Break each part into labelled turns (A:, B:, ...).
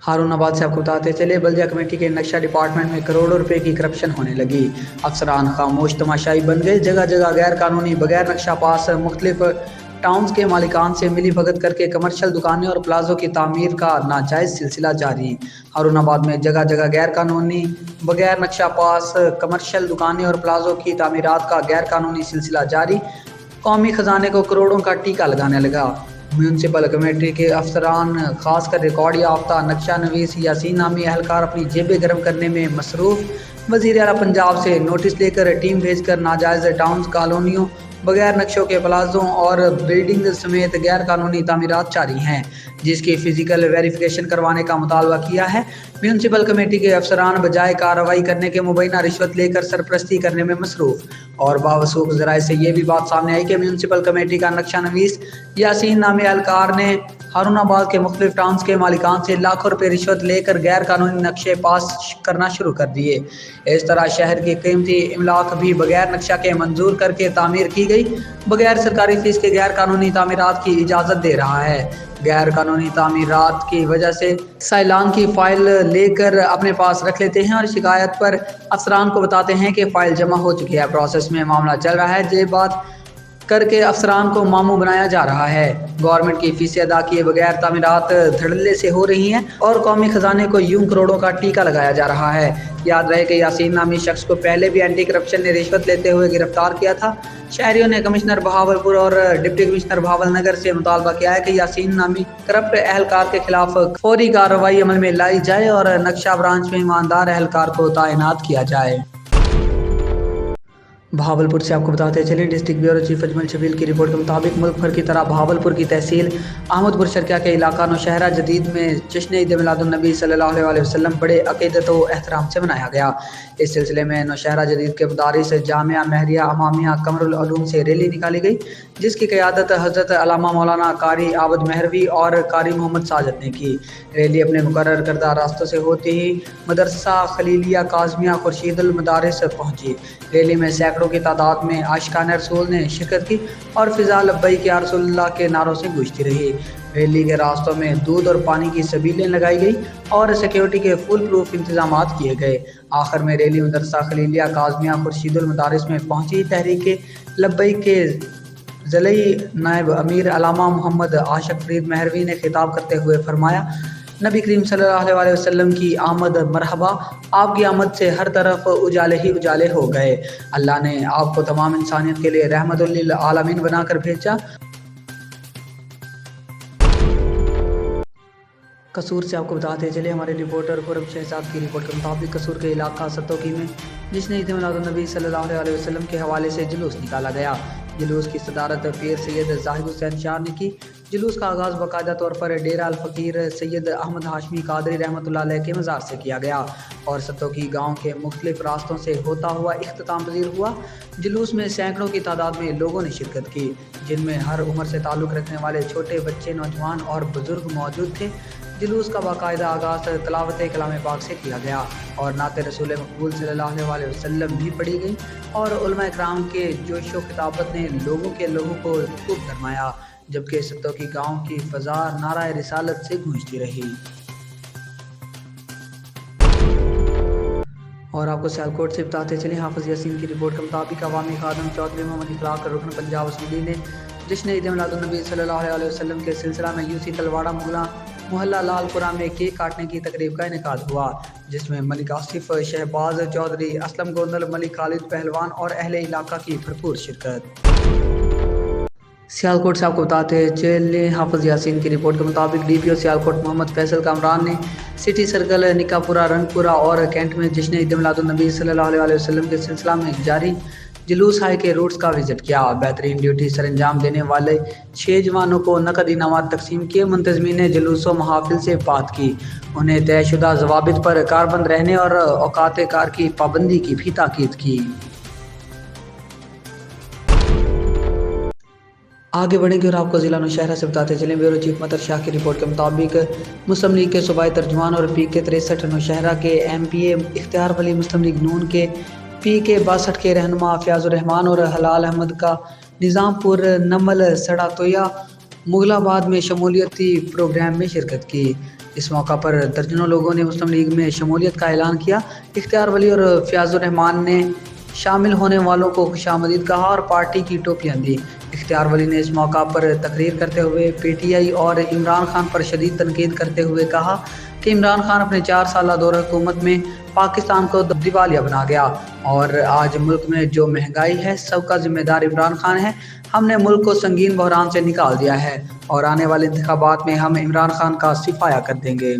A: ہارون آباد سے آپ کو بتاتے چلے بلدیہ کمیٹی کے نقشہ ڈپارٹمنٹ میں کروڑوں روپے کی کرپشن ہونے لگی۔ افسران خاموش تماشائی بن گئے، جگہ جگہ غیر قانونی بغیر نقشہ پاس مختلف ٹاؤنز کے مالکان سے ملی بھگت کر کے کمرشل دکانیں اور پلازوں کی تعمیر کا ناجائز سلسلہ جاری۔ ہارون آباد میں جگہ جگہ غیر قانونی بغیر نقشہ پاس کمرشل دکانیں اور پلازوں کی تعمیرات کا غیر قانونی سلسلہ جاری۔ قومی خزانے کو کروڑوں کا ٹیکہ لگانے لگا۔ میونسپل کمیٹی کے افسران خاص کر ریکارڈ یافتہ نقشہ نویس یاسین نامی اہلکار اپنی جیبیں گرم کرنے میں مصروف۔ وزیر اعلیٰ پنجاب سے نوٹس لے کر ٹیم بھیج کر ناجائز ٹاؤنز کالونیوں بغیر نقشوں کے پلازوں اور بلڈنگ سمیت غیر قانونی تعمیرات جاری ہیں، جس کی فزیکل ویریفیکیشن کروانے کا مطالبہ کیا ہے۔ میونسپل کمیٹی کے افسران بجائے کارروائی کرنے کے مبینہ رشوت لے کر سرپرستی کرنے میں مصروف، اور باوثوق ذرائع سے یہ بھی بات سامنے آئی کہ میونسپل کمیٹی کا نقشہ نویس یاسین نامی اہلکار نے ہارون آباد کے مختلف ٹاؤنز کے مالکان سے لاکھوں روپے رشوت لے کر غیر قانونی نقشے پاس کرنا شروع کر دیے۔ اس طرح شہر کی قیمتی املاک بھی بغیر نقشہ کے منظور کر کے تعمیر کی گئی، بغیر سرکاری فیس کے غیر قانونی تعمیرات کی اجازت دے رہا ہے۔ غیر قانونی تعمیرات کی وجہ سے سائلان کی فائل لے کر اپنے پاس رکھ لیتے ہیں اور شکایت پر افسران کو بتاتے ہیں کہ فائل جمع ہو چکی ہے، پروسیس میں معاملہ چل رہا ہے۔ یہ بات کر کے افسران کو ماموں بنایا جا رہا ہے۔ گورنمنٹ کی فیسیں ادا کیے بغیر تعمیرات دھڑلے سے ہو رہی ہیں اور قومی خزانے کو یوں کروڑوں کا ٹیکہ لگایا جا رہا ہے۔ یاد رہے کہ یاسین نامی شخص کو پہلے بھی اینٹی کرپشن نے رشوت لیتے ہوئے گرفتار کیا تھا۔ شہریوں نے کمشنر بہاولپور اور ڈپٹی کمشنر بہاول نگر سے مطالبہ کیا ہے کہ یاسین نامی کرپٹ اہلکار کے خلاف فوری کارروائی عمل میں لائی جائے اور نقشہ برانچ میں ایماندار اہلکار کو تعینات کیا جائے۔ بہاولپور سے آپ کو بتاتے چلیں ڈسٹرکٹ بیورو چیف اجمل شبیل کی رپورٹ کے مطابق ملک بھر کی طرح بہاولپور کی تحصیل احمد پور شرقیہ کے علاقہ نوشہرہ جدید میں جشن عید میلاد النبی صلی اللہ علیہ وسلم بڑے عقیدت و احترام سے منایا گیا۔ اس سلسلے میں نوشہرہ جدید کے مدارس جامعہ مہریہ امامیہ قمر العلوم سے ریلی نکالی گئی، جس کی قیادت حضرت علامہ مولانا قاری عابد مہروی اور قاری محمد ساجد نے کی۔ ریلی اپنے مقرر کردہ راستوں سے ہوتی ہی مدرسہ خلیلیہ کاظمیہ خورشید المدارس پہنچی۔ ریلی میں سینکڑوں کی تعداد میں عاشقان رسول نے شرکت کی اور فضا لبیک یا رسول اللہ کے نعروں سے گونجتی رہی۔ ریلی کے راستوں میں دودھ اور پانی کی سبیلیں لگائی گئی اور سیکیورٹی کے فل پروف انتظامات کیے گئے۔ آخر میں ریلی مدرسہ خلیلیہ کاظمیہ خورشید المدارس میں پہنچی۔ تحریک لبیک کے ضلعی نائب امیر علامہ محمد عاشق فرید مہروی نے خطاب کرتے ہوئے فرمایا، نبی کریم صلی اللہ علیہ وسلم کی آمد مرحبا، آپ کی آمد سے ہر طرف اجالے ہی اجالے ہو گئے۔ اللہ نے آپ کو تمام انسانیت کے لیے رحمت للعالمین بنا کر بھیجا۔ قصور سے آپ کو بتاتے چلے ہمارے رپورٹر خورم شہزاد کی رپورٹ کے مطابق قصور کے علاقہ ستوکی میں جشن عید میلاد النبی صلی اللہ علیہ وسلم کے حوالے سے جلوس نکالا گیا۔ جلوس کی صدارت پیر سید زاہد حسین شاہ نے کی۔ جلوس کا آغاز باقاعدہ طور پر ڈیرہ الفقیر سید احمد ہاشمی قادری رحمۃ اللہ علیہ کے مزار سے کیا گیا اور ستوکی گاؤں کے مختلف راستوں سے ہوتا ہوا اختتام پذیر ہوا۔ جلوس میں سینکڑوں کی تعداد میں لوگوں نے شرکت کی، جن میں ہر عمر سے تعلق رکھنے والے چھوٹے بچے، نوجوان اور بزرگ موجود تھے۔ جلوس کا باقاعدہ آغاز تلاوت کلام پاک سے کیا گیا اور نعت رسول مقبول صلی اللہ علیہ وسلم بھی پڑھی گئی اور علماء اکرام کے جوش و خطابت نے لوگوں کو خوب گرمایا، جبکہ ستوکی گاؤں کی فضا نعرہ رسالت سے گونجتی رہی۔ اور آپ کو سیالکوٹ سے بتاتے چلیں حافظ یاسین کی رپورٹ کے مطابق عوامی خادم چودھری محمد اخلاق رکن پنجاب اسمبلی نے جشن عید میلاد النبی صلی اللہ علیہ وسلم کے سلسلہ میں یوسی تلواڑہ محلہ لال پورہ میں کیک کاٹنے کی تقریب کا انعقاد ہوا، جس میں ملک آصف شہباز چودھری، اسلم گوندل، ملک خالد پہلوان اور اہل علاقہ کی بھرپور شرکت۔ سیالکوٹ سے آپ کو بتاتے چلیں حافظ یاسین کی رپورٹ کے مطابق ڈی پی او سیالکوٹ محمد فیصل کامران نے سٹی سرکل، نکا پورہ، رنگ پورہ اور کینٹ میں جشن عید میلاد النبی صلی اللہ علیہ وسلم کے سلسلہ میں جاری جلوس ہائی کے روٹس کا وزٹ کیا۔ بہترین ڈیوٹی سر انجام دینے والے 6 جوانوں کو نقد انعامات تقسیم کیے۔ منتظمین جلوس و محافل سے بات کی، انہیں طے شدہ ضوابط پر کاربند رہنے اور اوقات کار کی پابندی کی بھی تاکید کی۔ آگے بڑھیں گے اور آپ کو ضلع نوشہرہ سے بتاتے چلیں بیورو چیف مطر شاہ کی رپورٹ کے مطابق مسلم لیگ کے صوبائی ترجمان اور پی کے 63 نوشہرہ کے ایم پی اے اختیار ولی، مسلم لیگ نون کے پی کے 62 کے رہنما فیاض الرحمان اور حلال احمد کا نظام پور نمل سڑا تویا مغل آباد میں شمولیتی پروگرام میں شرکت کی۔ اس موقع پر درجنوں لوگوں نے مسلم لیگ میں شمولیت کا اعلان کیا۔ اختیار ولی اور فیاض الرحمان نے شامل ہونے والوں کو خوش آمدید کہا اور پارٹی کی ٹوپیاں دی۔ اختیار ولی نے اس موقع پر تقریر کرتے ہوئے پی ٹی آئی اور عمران خان پر شدید تنقید کرتے ہوئے کہا کہ عمران خان اپنے 4 سالہ دور حکومت میں پاکستان کو دیوالیہ بنا گیا اور آج ملک میں جو مہنگائی ہے سب کا ذمہ دار عمران خان ہے۔ ہم نے ملک کو سنگین بحران سے نکال دیا ہے اور آنے والے انتخابات میں ہم عمران خان کا صفایا کر دیں گے۔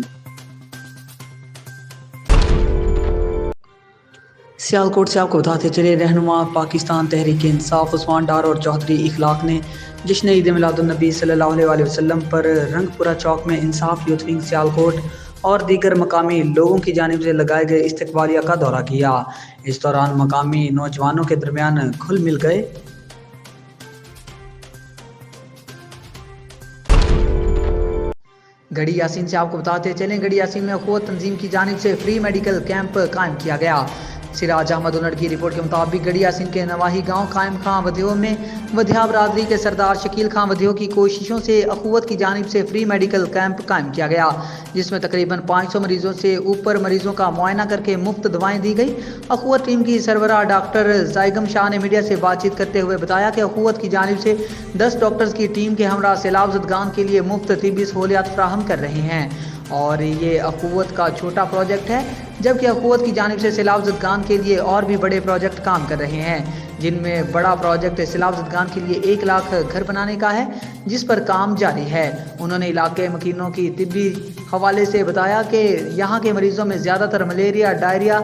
A: سیالکوٹ سے آپ کو بتاتے چلے رہنما پاکستان تحریک انصاف عثمان ڈار اور چودھری اخلاق نے جشن عید میلاد النبی صلی اللہ علیہ وسلم پر رنگ پورہ چوک میں انصاف یوتھ ونگ سیالکوٹ اور دیگر مقامی لوگوں کی جانب سے لگائے گئے استقبالیہ کا دورہ کیا۔ اس دوران مقامی نوجوانوں کے درمیان گھل مل گئے۔ گڑھی یاسین سے آپ کو بتاتے چلیں گڑھی یاسین میں اخوت تنظیم کی جانب سے فری میڈیکل کیمپ قائم کیا گیا۔ سراج احمد انڑ کی رپورٹ کے مطابق گڑھی یاسین کے نواحی گاؤں قائم خان ودھیو میں ودھیا برادری کے سردار شکیل خان ودھیو کی کوششوں سے اخوت کی جانب سے فری میڈیکل کیمپ قائم کیا گیا، جس میں تقریباً 500 مریضوں سے اوپر مریضوں کا معائنہ کر کے مفت دوائیں دی گئی۔ اخوت ٹیم کی سربراہ ڈاکٹر زائگم شاہ نے میڈیا سے بات چیت کرتے ہوئے بتایا کہ اخوت کی جانب سے 10 ڈاکٹرز کی ٹیم کے ہمراہ سیلاب زدگان کے لیے مفت طبی سہولیات فراہم کر رہے ہیں اور یہ اخوت کا چھوٹا پروجیکٹ ہے، جبکہ اخوت کی جانب سے سیلاب زدگان کے لیے اور بھی بڑے پروجیکٹ کام کر رہے ہیں، جن میں بڑا پروجیکٹ سیلاب زدگان کے لیے 1 لاکھ گھر بنانے کا ہے، جس پر کام جاری ہے۔ انہوں نے علاقے مکینوں کی طبی حوالے سے بتایا کہ یہاں کے مریضوں میں زیادہ تر ملیریا، ڈائریا،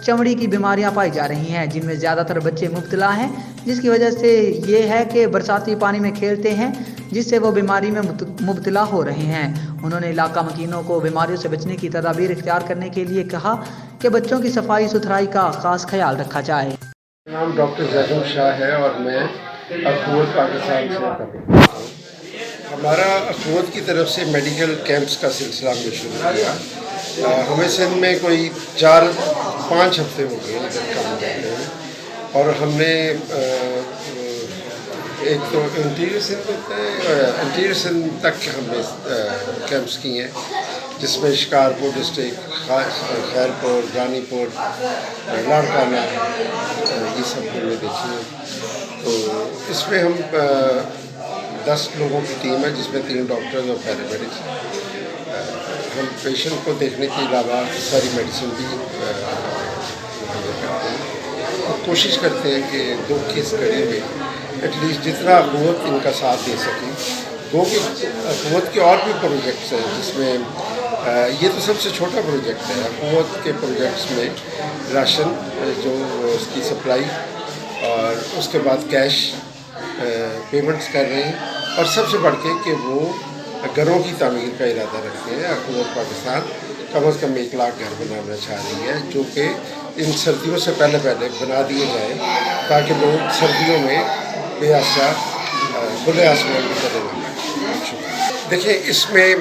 A: چمڑی کی بیماریاں پائی جا رہی ہیں، جن میں زیادہ تر بچے مبتلا ہیں، جس کی وجہ سے یہ ہے کہ برساتی پانی میں کھیلتے ہیں، جس سے وہ بیماری میں مبتلا ہو رہے ہیں۔ انہوں نے علاقہ مکینوں کو بیماریوں سے بچنے کی تدابیر اختیار کرنے کے لیے کہا کہ بچوں کی صفائی ستھرائی کا خاص خیال رکھا جائے۔
B: نام ڈاکٹر زیگم شاہ ہے اور میں اخوت پاکستان سے کر رہا ہوں۔ ہمارا اخوت کی طرف سے میڈیکل کیمپس کا سلسلہ ہم نے شروع کیا۔ ہمیں سندھ میں کوئی 4-5 ہفتے ہو گئے ادھر کام کرتے ہیں اور ہم نے ایک تو انٹیریئر سندھ ہوتا ہے، انٹیریئر سندھ تک ہم نے کیمپس کی ہیں، جس میں شکارپور ڈسٹرکٹ، خیرپور، رانی پور، لاڑکانہ، یہ سب ہم نے دیکھی ہیں۔ تو اس میں ہم 10 لوگوں کی ٹیم ہے، جس میں 3 ڈاکٹرز اور پیرامیڈکس۔ ہم پیشنٹ کو دیکھنے کے علاوہ ساری میڈیسن بھی کرتے ہیں اور کوشش کرتے ہیں کہ 2 کیس کڑے ہوئے ایٹ لیسٹ جتنا اخوت ان کا ساتھ دے سکیں۔ وہ کہ اخوت کے اور بھی پروجیکٹس ہیں، جس میں یہ تو سب سے چھوٹا پروجیکٹ ہے۔ اخوت کے پروجیکٹس میں راشن جو اس کی سپلائی اور اس کے بعد کیش پیمنٹس کر رہے ہیں، اور سب سے بڑھ کے کہ وہ گھروں کی تعمیر کا ارادہ رکھتے ہیں۔ اخوت پاکستان کم از کم 1 لاکھ گھر بنانا چاہ رہی ہے، جو کہ ان سردیوں سے پہلے بنا دیے جائیں تاکہ لوگ سردیوں میں بے آسرا کھلے آسمان کی طرح نہ رہیں۔ دیکھیں، اس میں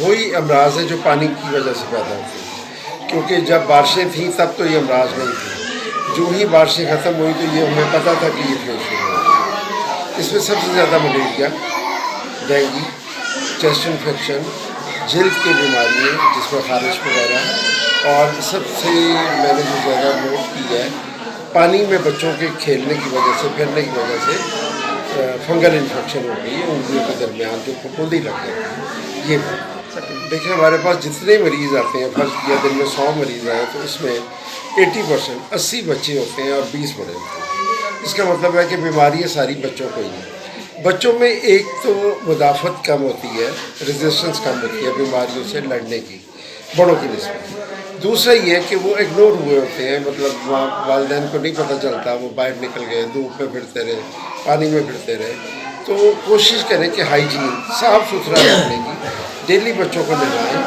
B: وہی امراض ہیں جو پانی کی وجہ سے پیدا ہوتے ہیں، کیونکہ جب بارشیں تھیں تب تو یہ امراض نہیں تھے، جو ہی بارشیں ختم ہوئی تو یہ ہمیں پتہ تھا کہ یہ پھر شروع ہوگا۔ اس میں سب سے زیادہ ملیریا، ڈینگی، چیسٹ انفیکشن، جلد کی بیماریاں جس میں خارش وغیرہ، اور سب سے میں نے جو زیادہ نوٹ کی ہے، پانی میں بچوں کے کھیلنے کی وجہ سے، پھرنے کی وجہ سے فنگل انفیکشن ہو گئی ہے انگلیوں کے درمیان جو پھپھوندی لگ گئی ہے۔ یہ دیکھیں، ہمارے پاس جتنے مریض آتے ہیں، فرض کیا دن میں 100 مریض آئے تو اس میں 80% 80 بچے ہوتے ہیں اور 20 بڑے ہوتے ہیں۔ اس کا مطلب ہے کہ بیماریاں ساری بچوں کو ہی ہیں۔ بچوں میں ایک تو مدافعت کم ہوتی ہے، ریزسٹنس کم ہوتی ہے بیماریوں سے لڑنے کی بڑوں کی نسبت۔ دوسرا یہ ہے کہ وہ اگنور ہوئے ہوتے ہیں، مطلب والدین کو نہیں پتہ چلتا، وہ باہر نکل گئے، دھوپ میں پھرتے رہے، پانی میں پھرتے رہے۔ تو کوشش کریں کہ ہائیجین صاف ستھرا رکھنے کی، ڈیلی بچوں کو نہلائیں،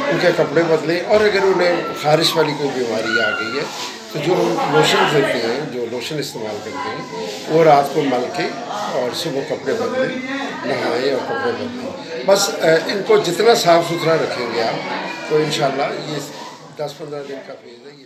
B: ان کے کپڑے بدلیں، اور اگر انہیں خارش والی کوئی بیماری آ گئی ہے تو جو لوشن دیتے ہیں، جو لوشن استعمال کرتے ہیں، وہ رات کو مل کے اور صبح کپڑے بدلیں، نہائیں اور کپڑے بدلیں۔ بس ان کو جتنا صاف ستھرا رکھیں گے آپ تو انشاءاللہ یہ 10-15 دن کا فیز ہے۔ یہ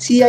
A: CIA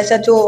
A: SHO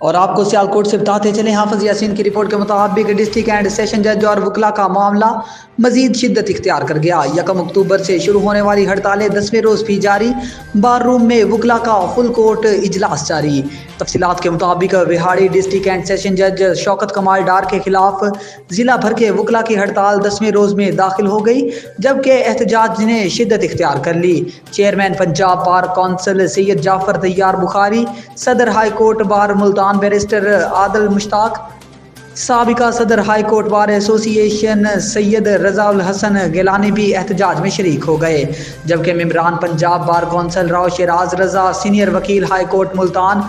A: اور آپ کو سیالکوٹ سے بتاتے چلیں، حافظ یاسین کی رپورٹ کے مطابق ڈسٹرکٹ اینڈ سیشن جج اور وکلا کا معاملہ مزید شدت اختیار کر گیا۔ 1 اکتوبر سے شروع ہونے والی ہڑتالیں 10ویں روز بھی جاری، بار روم میں وکلا کا فل کورٹ اجلاس جاری۔ تفصیلات کے مطابق وہاڑی ڈسٹرکٹ اینڈ سیشن جج شوکت کمال ڈار کے خلاف ضلع بھر کے وکلا کی ہڑتال 10ویں روز میں داخل ہو گئی، جبکہ احتجاج نے شدت اختیار کر لی۔ Chairman Punjab bar council Syed Jafar Tayyar Bukhari, صدر high court bar Multan barrister Adil Mushtaq, سابقہ صدر ہائی کورٹ بار ایسوسی ایشن سید رضا الحسن گیلانی بھی احتجاج میں شریک ہو گئے، جبکہ ممبران پنجاب بار کونسل راؤ شیراز رضا، سینئر وکیل ہائی کورٹ ملتان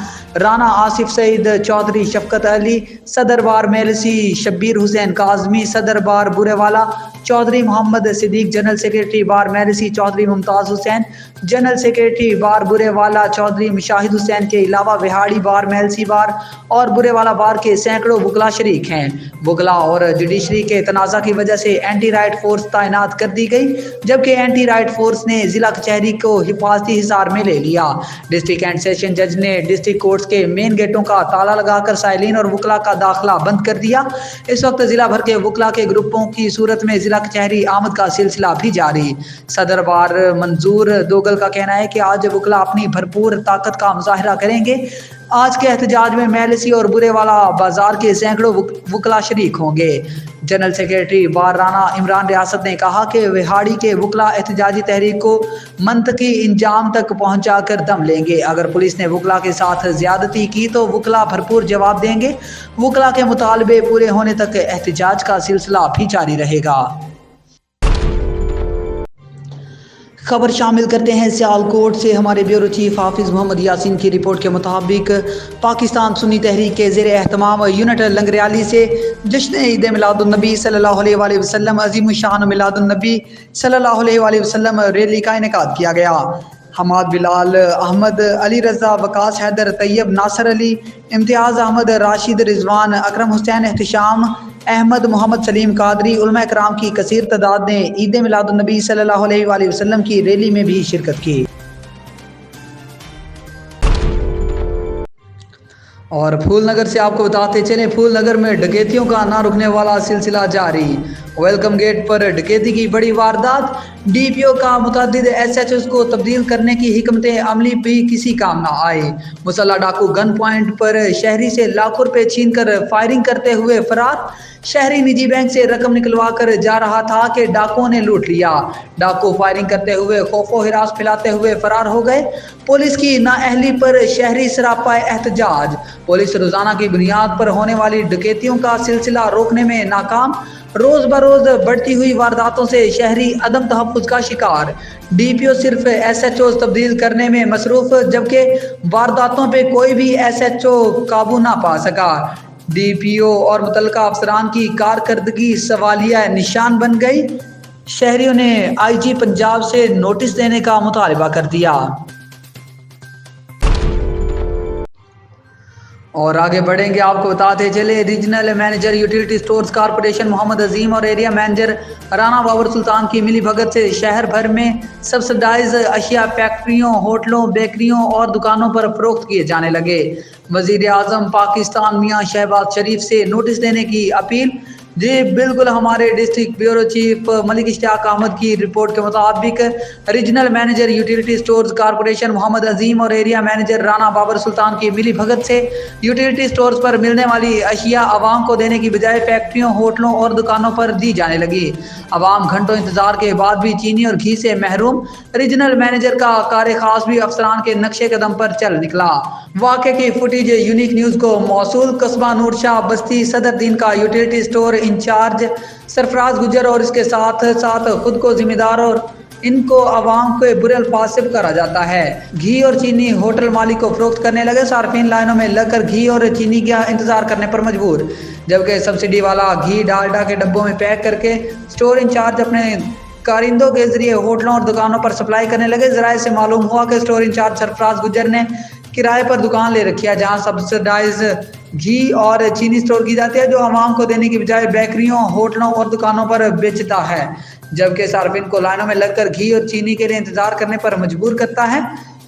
A: رانا آصف سعید چودھری، شفقت علی، صدر بار میلسی شبیر حسین کاظمی، صدر بار بورے والا چودھری محمد صدیق، جنرل سیکریٹری بار میلسی چودھری ممتاز حسین، جنرل سیکریٹری بار برے والا چودھری مشاہد حسین کے علاوہ وہاڑی بار میلسی بار اور برے والا بار کے سینکڑوں وکلا شریک ہیں۔ وکلا اور جوڈیشری کے تنازع کی وجہ سے اینٹی رائٹ فورس تعینات کر دی گئی، جبکہ اینٹی رائٹ فورس نے ضلع کچہری کو حفاظتی حصار میں لے لیا۔ ڈسٹرکٹ اینڈ سیشن جج نے ڈسٹرکٹ کورٹس کے مین گیٹوں کا تالا لگا کر سائلین اور وکلا کا داخلہ بند کر دیا۔ اس وقت ضلع بھر کے وکلا کے گروپوں کی صورت میں ضلع کچہری آمد کا سلسلہ بھی جاری۔ صدر بار منظور دوگل کا کہنا ہے کہ آج وکلا اپنی بھرپور طاقت کا مظاہرہ کریں گے۔ آج کے احتجاج میں میلسی اور برے والا بازار کے سینکڑوں وکلا شریک ہوں گے۔ جنرل سیکریٹری بار رانا عمران ریاست نے کہا کہ وہاڑی کے وکلا احتجاجی تحریک کو منطقی انجام تک پہنچا کر دم لیں گے۔ اگر پولیس نے وکلا کے ساتھ زیادتی کی تو وکلا بھرپور جواب دیں گے۔ وکلا کے مطالبے پورے ہونے تک احتجاج کا سلسلہ بھی جاری رہے گا۔ خبر شامل کرتے ہیں سیالکوٹ سے۔ ہمارے بیورو چیف حافظ محمد یاسین کی رپورٹ کے مطابق پاکستان سنی تحریک کے زیر اہتمام یونٹ لنگریالی سے جشن عید میلاد النبی صلی اللہ علیہ وآلہ وسلم عظیم الشان میلاد النبی صلی اللہ علیہ وآلہ وسلم ریلی کا انعقاد کیا گیا۔ حماد بلال احمد، علی رضا، وقاص حیدر، طیب ناصر علی، امتیاز احمد، راشد رضوان، اکرم حسین، احتشام احمد، محمد سلیم قادری، علماء کرام کی کثیر تعداد نے عید میلاد النبی صلی اللہ علیہ وآلہ وسلم کی ریلی میں بھی شرکت کی۔ اور پھول نگر سے آپ کو بتاتے چلیں، پھول نگر میں ڈکیتیوں کا نہ رکنے والا سلسلہ جاری۔ ویلکم گیٹ پر ڈکیتی کی بڑی واردات، ڈی پی او کا متعدد ایس ایچ اوز کو تبدیل کرنے کی حکمت عملی بھی کسی کام نہ آئی۔ مسلح ڈاکو گن پوائنٹ پر شہری سے لاکھوں روپے چھین کر فائرنگ کرتے ہوئے فرار۔ شہری نجی بینک سے رقم نکلوا کر جا رہا تھا کہ ڈاکوؤں نے لوٹ لیا۔ ڈاکو فائرنگ کرتے ہوئے خوف و ہراس پھیلاتے ہوئے فرار ہو گئے۔ پولیس کی نااہلی پر شہری سراپا احتجاج۔ پولیس روزانہ کی بنیاد پر ہونے والی ڈکیتیوں کا سلسلہ روکنے میں ناکام۔ روز بروز بڑھتی ہوئی وارداتوں سے شہری عدم تحفظ کا شکار۔ ڈی پی او صرف ایس ایچ اوز تبدیل کرنے میں مصروف، جبکہ وارداتوں پہ کوئی بھی ایس ایچ او قابو نہ پا سکا۔ ڈی پی او اور متعلقہ افسران کی کارکردگی سوالیہ نشان بن گئی۔ شہریوں نے آئی جی پنجاب سے نوٹس دینے کا مطالبہ کر دیا۔ اور آگے بڑھیں گے، آپ کو بتاتے چلے regional manager utility stores corporation Muhammad Azeem اور ایریا مینیجر رانا بابر سلطان کی ملی بھگت سے شہر بھر میں سبسڈائز اشیاء فیکٹریوں، ہوٹلوں، بیکریوں اور دکانوں پر فروخت کیے جانے لگے۔ وزیر اعظم پاکستان میاں شہباز شریف سے نوٹس دینے کی اپیل۔ جی بالکل، ہمارے district bureau chief Malik Ishtiaq Ahmed کی رپورٹ کے مطابق regional manager utility stores corporation Muhammad Azeem اور ایریا مینیجر رانا بابر سلطان کی ملی بھگت سے یوٹیلیٹی سٹورز پر ملنے والی اشیاء عوام کو دینے کی بجائے فیکٹریوں، ہوٹلوں اور دکانوں پر دی جانے لگی۔ عوام گھنٹوں انتظار کے بعد بھی چینی اور گھی سے محروم۔ ریجنل مینیجر کا کار خاص بھی افسران کے نقشے قدم پر چل نکلا۔ واقعے کی فوٹیج یونیک نیوز کو موصول۔ قصبہ نور شاہ بستی صدر دین کا یوٹیلیٹی سٹور انچارج سرفراز گجر اور اس کے ساتھ ساتھ خود کو ذمہ دار اور ان کو عوام کے برے الفاظ سے پکارا جاتا ہے۔ گھی اور چینی ہوٹل مالک کو فروخت کرنے لگے، صارفین لائنوں میں لگ کر گھی اور چینی کا انتظار کرنے پر مجبور، جبکہ سبسڈی والا گھی ڈالڈا کے ڈبوں میں پیک کر کے سٹور انچارج اپنے کارندوں کے ذریعے ہوٹلوں اور دکانوں پر سپلائی کرنے لگے۔ ذرائع سے معلوم ہوا کہ سٹور انچارج سرفراز گجر نے کرائے پر دکان لے رکھی ہے جہاں سبسڈائز گھی اور چینی سٹور کی جاتی ہے، جو عوام کو دینے کی بجائے بیکریوں، ہوٹلوں اور دکانوں پر بیچتا ہے، جبکہ صارفین کو لائنوں میں لگ کر گھی اور چینی کے لیے انتظار کرنے پر مجبور کرتا ہے۔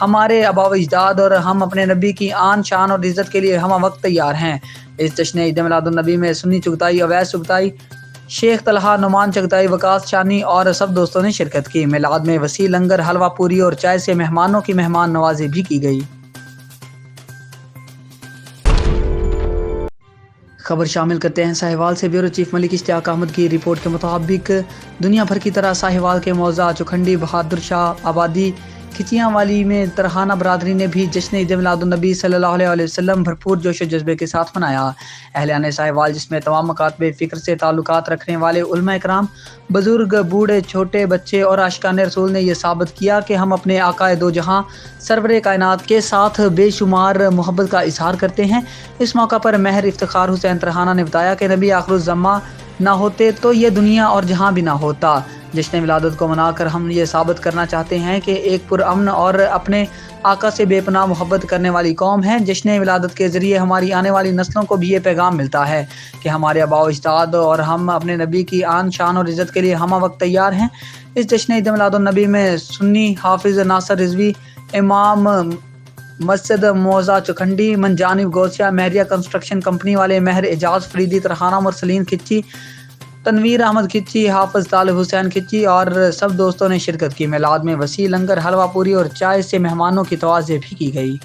A: ہمارے آباء و اجداد اور ہم اپنے نبی کی آن شان اور عزت کے لیے ہم وقت تیار ہیں۔ اس جشن عید میلاد النبی میں سنی چغتائی، اویس چغتائی، شیخ طلحہ، نعمان چغتائی، وقاص شانی اور سب دوستوں نے شرکت کی۔ میلاد میں وسیع لنگر، حلوہ پوری اور چائے سے مہمانوں کی مہمان نوازی بھی کی گئی۔ خبر شامل کرتے ہیں ساہیوال سے۔ بیورو چیف ملک اشتیاق احمد کی رپورٹ کے مطابق دنیا بھر کی طرح ساہیوال کے موضع چوکھنڈی، بہادر شاہ آبادی، کھچیاں والی میں ترہانہ برادری نے بھی جشن عید میلاد النبی صلی اللہ علیہ وسلم بھرپور جوش و جذبے کے ساتھ منایا۔ اہلیان ساہیوال، جس میں تمام مکاتب فکر سے تعلقات رکھنے والے علماء اکرام، بزرگ، بوڑھے، چھوٹے بچے اور عاشقان رسول نے یہ ثابت کیا کہ ہم اپنے آقا دو جہاں سرور کائنات کے ساتھ بے شمار محبت کا اظہار کرتے ہیں۔ اس موقع پر مہر افتخار حسین ترہانہ نے بتایا کہ نبی آخر الزماں نہ ہوتے تو یہ دنیا اور جہاں بھی نہ ہوتا۔ جشن ولادت کو منا کر ہم یہ ثابت کرنا چاہتے ہیں کہ ایک پرامن اور اپنے آقا سے بے پناہ محبت کرنے والی قوم ہے۔ جشن ولادت کے ذریعے ہماری آنے والی نسلوں کو بھی یہ پیغام ملتا ہے کہ ہمارے آباء و اجداد اور ہم اپنے نبی کی آن شان اور عزت کے لیے ہم وقت تیار ہیں۔ اس جشن عید میلاد النبی میں سنی حافظ ناصر رضوی، امام مسجد موضع چوکھنڈی، من جانب گوسیا مہریہ کنسٹرکشن کمپنی والے مہر اعجاز فریدی ترہانہ، مرسلین کھچی، تنویر احمد کھچی، حافظ طالب حسین کھچی اور سب دوستوں نے شرکت کی۔ میلاد میں وسیع لنگر، حلوہ پوری اور چائے سے مہمانوں کی توازی بھی کی گئی۔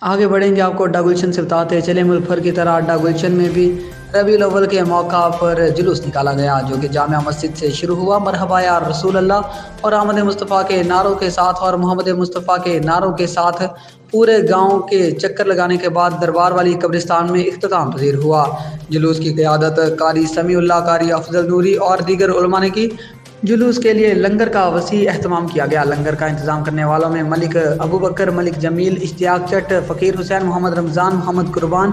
A: آگے بڑھیں گے، آپ کو اڈا گلشن سے بتاتے چلے ملک بھر کی طرح اڈا گلشن میں بھی ربیع الاول کے موقع پر جلوس نکالا گیا، جو کہ جامع مسجد سے شروع ہوا۔ مرحبا یا رسول اللہ اور احمد مصطفیٰ کے نعروں کے ساتھ اور محمد مصطفیٰ کے نعروں کے ساتھ پورے گاؤں کے چکر لگانے کے بعد دربار والی قبرستان میں اختتام پذیر ہوا۔ جلوس کی قیادت قاری سمیع اللہ، قاری افضل نوری اور دیگر علماء نے کی۔ جلوس کے لیے لنگر کا وسیع اہتمام کیا گیا۔ لنگر کا انتظام کرنے والوں میں ملک ابو بکر، ملک جمیل، اشتیاق چٹ، فقیر حسین، محمد رمضان، محمد قربان،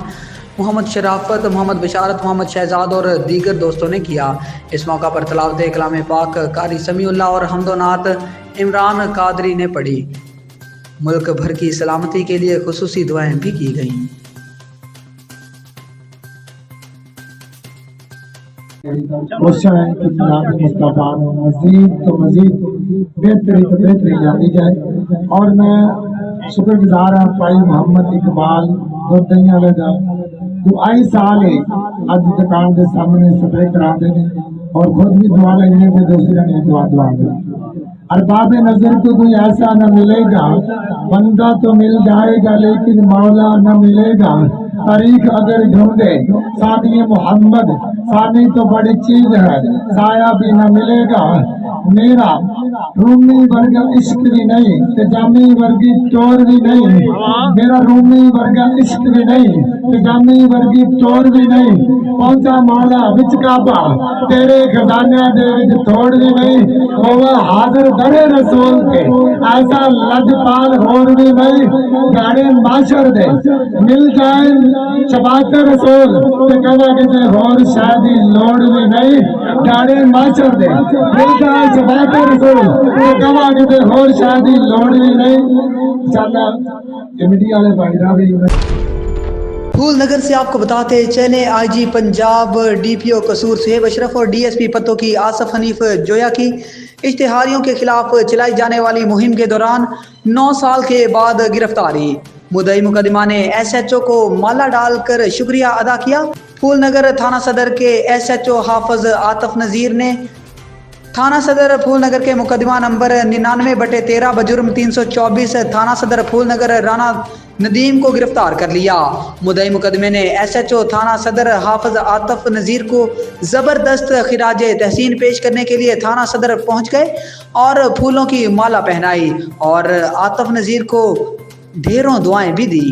A: محمد شرافت، محمد بشارت، محمد شہزاد اور دیگر دوستوں نے کیا۔ اس موقع پر تلاوت کلام پاک قاری سمیع اللہ اور حمد و نعت عمران قادری نے پڑھی۔ ملک بھر کی سلامتی کے لیے خصوصی دعائیں بھی کی گئیں۔
C: کوشش ہے کہ جناب مصطفیٰ مزید تو مزید بہتری تو بہتری جانی جائے، اور میں شکر گزار ہوں بھائی محمد اقبال دودھیاں والے دا دعائی سال ہے اج دکان دے سامنے سپرے کرا دے اور خود بھی دعا لیں تے دوسرے نے دعا دے۔ ارباب نظر کو کوئی ایسا نہ ملے گا، بندہ تو مل جائے گا لیکن مولا نہ ملے گا۔ تاریخ اگر ڈھونڈے ثانی محمد، ثانی تو بڑی چیز ہے، سایہ بھی نہ ملے گا۔ میرا رومی ورگا عشق بھی نہیں تے جامی ورگی ٹور بھی نہیں، میرا رومی ورگا عشق بھی نہیں تے جامی ورگی ٹور بھی نہیں۔ پہنچا مولا وچ کعبہ تیرے خزانے دے وچ تھوڑ بھی نہیں، ہوا حاضر بڑے رسول کے ایسا لجپال ہور بھی نہیں۔ گاڑے معاشر دے مل جائیں شبات رسول تے کہوا کسے ہور شادی لوڑ بھی نہیں۔ گاڑے معاشر دے مل جائیں شبات رسول تے کہوا کسے ہور شادی لوڑ بھی نہیں۔ انشاءاللہ میڈیا والے بھائی راہ بھی
A: پھول نگر سے آپ کو بتاتے چلے آئی جی پنجاب ڈی پی او قصور صہیب اشرف اور ڈی ایس پی پتوں کی آصف حنیف جویا کی اشتہاریوں کے خلاف چلائی جانے والی مہم کے دوران 9 سال کے بعد گرفتاری۔ مدعی مقدمہ نے ایس ایچ او کو مالا ڈال کر شکریہ ادا کیا۔ پھول نگر تھانہ صدر کے ایس ایچ او حافظ عاطف نذیر نے تھانہ صدر پھول نگر کے مقدمہ نمبر 99/13 بجرم 324 تھانہ صدر پھول نگر رانا ندیم کو گرفتار کر لیا۔ مدعی مقدمے نے ایس ایچ او تھانہ صدر حافظ عاطف نذیر کو زبردست خراج تحسین پیش کرنے کے لیے تھانہ صدر پہنچ گئے اور پھولوں کی مالا پہنائی اور عاطف نذیر کو ڈھیروں دعائیں بھی دی۔